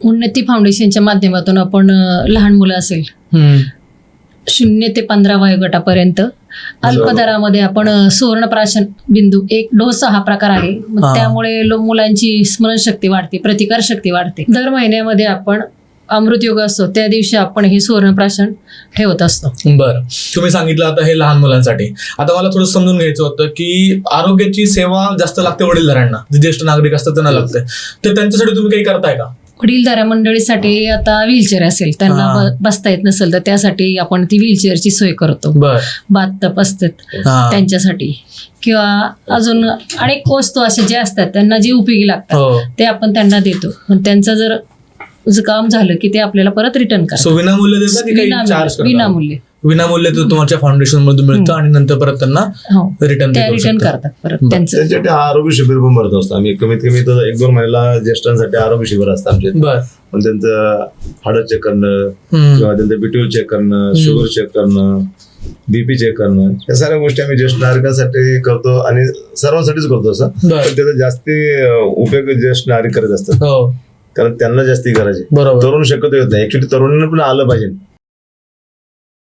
उन्नती फाउंडेशनच्या माध्यमातून आपण लहान मुलं असेल 0 ते 15 वयोगटापर्यंत अल्प दरामध्ये आपण सुवर्णप्राशन बिंदू 1 डोस हा प्रकार आहे. मग त्यामुळे मुलांची स्मरणशक्ती वाढते, प्रतिकार शक्ती वाढते. दर महिन्यामध्ये आपण अमृत योग असतो त्या दिवशी आपण हे सुवर्णप्राशन ठेवत असतो. बरं, तुम्ही सांगितलं आता हे लहान मुलांसाठी. आता मला थोडं समजून घ्यायचं होतं की आरोग्याची सेवा जास्त लागते वडीलधाऱ्यांना, जे ज्येष्ठ नागरिक असतात त्यांना लागते, तर त्यांच्यासाठी तुम्ही काही करताय का? वडीलधाऱ्या मंडळीसाठी आता व्हीलचेअर असेल, त्यांना बसता येत नसेल तर त्यासाठी आपण ती व्हीलचेअरची सोय करतो. बाथटब असतात त्यांच्यासाठी, किंवा अजून अनेक वस्तू अशा ज्या असतात त्यांना जे उपयोगी लागतात ते आपण त्यांना देतो. पण त्यांचं जर काम झालं की ते आपल्याला परत रिटर्न करतात. विनामूल्य देतात की काही चार्ज करतात? विनामूल्य. विनामूल्य तर तुमच्या फाउंडेशन मधून मिळतं आणि नंतर परत त्यांना रिटर्न करतात परत. त्यांच्यासाठी आरोग्य शिबिर पण भरत असतो आम्ही. कमीत कमी 1-2 महिन्याला ज्याष्ठांसाठी आरोग्य शिबिर असतं आमचे. पण त्यांचं हाडं चेक करणं किंवा त्यांचं बीट्यूल चेक करणं, शुगर चेक करणं, बीपी चेक करणं, या साऱ्या गोष्टी आम्ही ज्येष्ठ नागरिकांसाठी करतो आणि सर्वांसाठीच करतो. असं पण त्याचा जास्ती उपयोग ज्येष्ठ नागरिक करत असतात, कारण त्यांना जास्ती गरज आहे. तरुण शक्यतो येत नाही. ऍक्च्युली तरुणांना पण आलं पाहिजे.